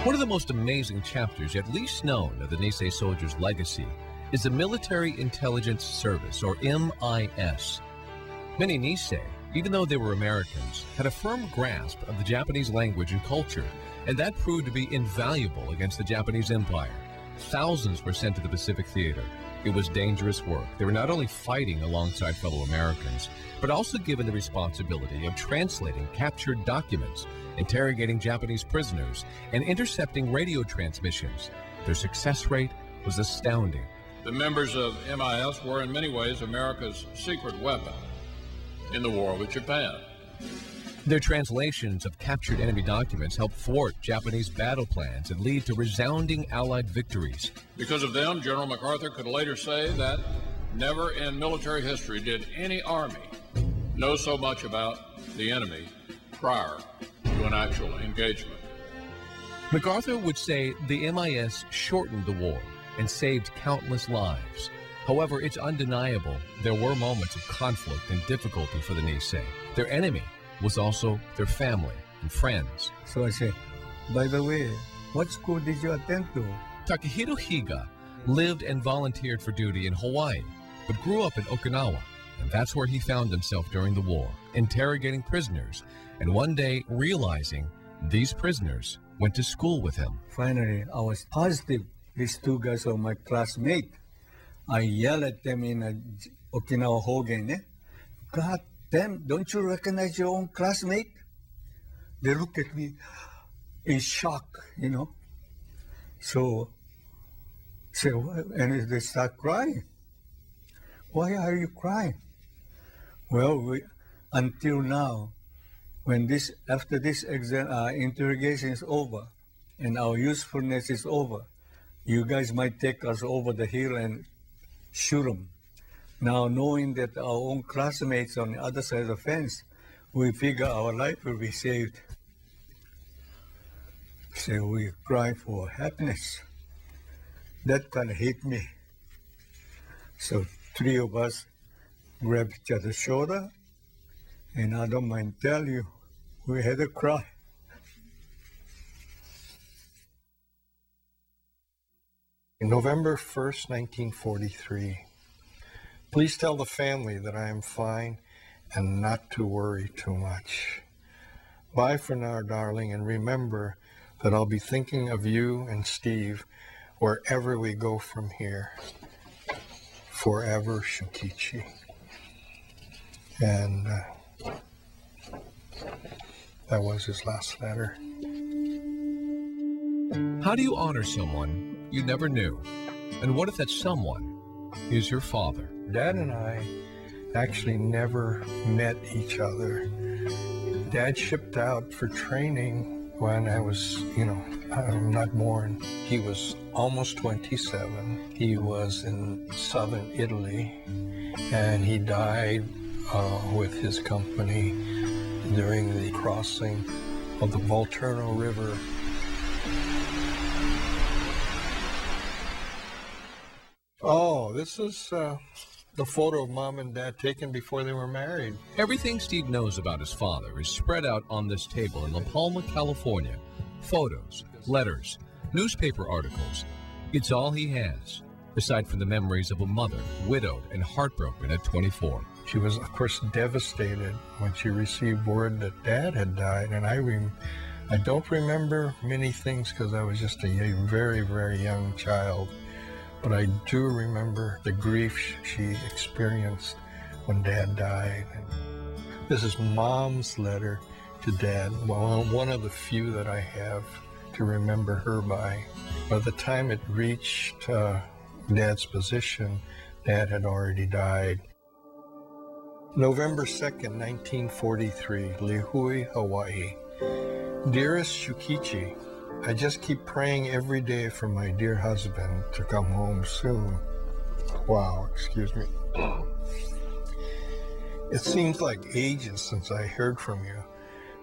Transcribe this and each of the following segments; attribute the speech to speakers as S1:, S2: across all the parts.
S1: One of the most amazing chapters, yet least known, of the Nisei soldiers' legacy is the Military Intelligence Service, or MIS. Many Nisei, even though they were Americans, had a firm grasp of the Japanese language and culture, and that proved to be invaluable against the Japanese Empire. Thousands were sent to the Pacific Theater. It was dangerous work. They were not only fighting alongside fellow Americans, but also given the responsibility of translating captured documents, interrogating Japanese prisoners, and intercepting radio transmissions. Their success rate was astounding.
S2: The members of MIS were in many ways America's secret weapon in the war with Japan.
S1: Their translations of captured enemy documents helped thwart Japanese battle plans and lead to resounding Allied victories.
S2: Because of them, General MacArthur could later say that never in military history did any army know so much about the enemy prior to an actual engagement.
S1: MacArthur would say the MIS shortened the war and saved countless lives. However, it's undeniable there were moments of conflict and difficulty for the Nisei. Their enemy was also their family and friends.
S3: So I say, by the way, what school did you attend to?
S1: Takehiro Higa lived and volunteered for duty in Hawaii, but grew up in Okinawa, and that's where he found himself during the war, interrogating prisoners, and one day realizing these prisoners went to school with him.
S3: Finally, I was positive these two guys are my classmates. I yelled at them in a Okinawa Hogen, God damn, don't you recognize your own classmate? They look at me in shock, So, and they start crying. Why are you crying? Well, until now, after this interrogation is over and our usefulness is over, you guys might take us over the hill and shoot them. Now, knowing that our own classmates on the other side of the fence, we figure our life will be saved. So we cry for happiness. That kind of hit me. So three of us grabbed each other's shoulder, and I don't mind tell you, we had a cry.
S4: November 1st, 1943. Please tell the family that I am fine and not to worry too much. Bye for now, darling, and remember that I'll be thinking of you and Steve wherever we go from here. Forever, Shukichi. And that was his last letter.
S1: How do you honor someone you never knew? And what if that someone is your father?
S4: Dad and I actually never met each other. Dad shipped out for training when I was, I'm not born. He was almost 27. He was in southern Italy, and he died with his company during the crossing of the Volturno River. Oh, this is the photo of Mom and Dad taken before they were married.
S1: Everything Steve knows about his father is spread out on this table in La Palma, California. Photos, letters, newspaper articles. It's all he has, aside from the memories of a mother, widowed and heartbroken at 24.
S4: She was, of course, devastated when she received word that Dad had died, and I don't remember many things because I was just a very, very young child. But I do remember the grief she experienced when Dad died. And this is Mom's letter to Dad, one of the few that I have to remember her by. By the time it reached Dad's position, Dad had already died. November 2nd, 1943, Lihue, Hawaii. Dearest Shukichi, I just keep praying every day for my dear husband to come home soon. Wow, excuse me. It seems like ages since I heard from you,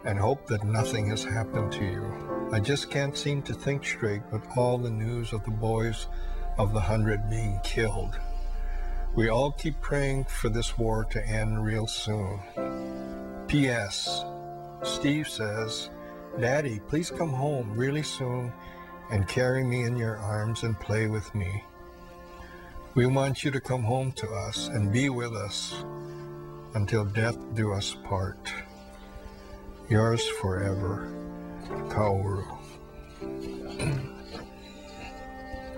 S4: and hope that nothing has happened to you. I just can't seem to think straight with all the news of the boys of the 100 being killed. We all keep praying for this war to end real soon. P.S. Steve says "Daddy, please come home really soon and carry me in your arms and play with me. We want you to come home to us and be with us until death do us part. Yours forever, Kaoru."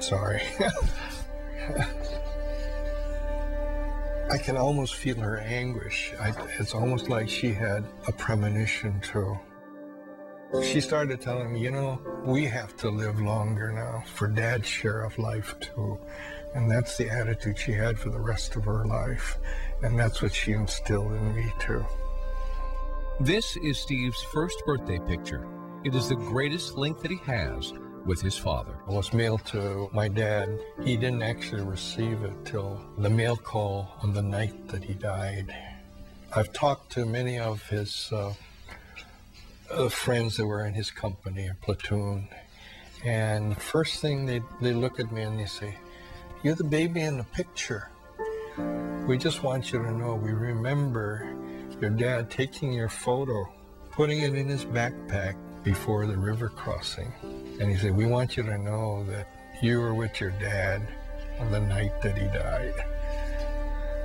S4: Sorry. I can almost feel her anguish. It's almost like she had a premonition too. She started telling me, we have to live longer now for Dad's share of life too. And that's the attitude she had for the rest of her life. And that's what she instilled in me too.
S1: This is Steve's first birthday picture. It is the greatest link that he has with his father.
S4: It was mailed to my dad. He didn't actually receive it till the mail call on the night that he died. I've talked to many of his friends that were in his company or platoon, and the first thing they look at me and they say, "You're the baby in the picture. We just want you to know we remember your dad taking your photo, putting it in his backpack before the river crossing." And he said, "We want you to know that you were with your dad on the night that he died."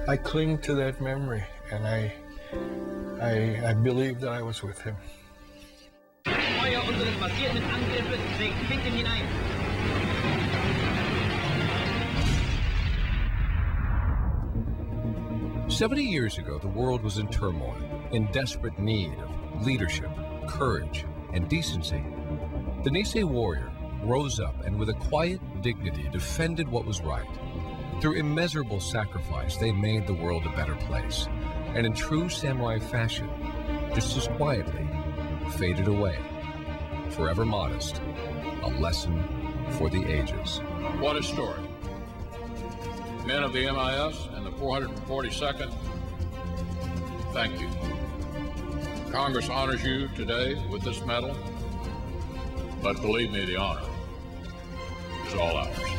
S4: I cling to that memory, and I believe that I was with him.
S5: Feuer unseres massierten Angriffes schlägt mitten hinein.
S1: "70 years ago, the world was in turmoil, in desperate need of leadership, courage, and decency. The Nisei warrior rose up and with a quiet dignity defended what was right. Through immeasurable sacrifice, they made the world a better place, and in true samurai fashion, just as quietly, faded away. Forever modest, a lesson for the ages."
S2: What a story. Men of the MIS and the 442nd, thank you. Congress honors you today with this medal, but believe me, the honor is all ours.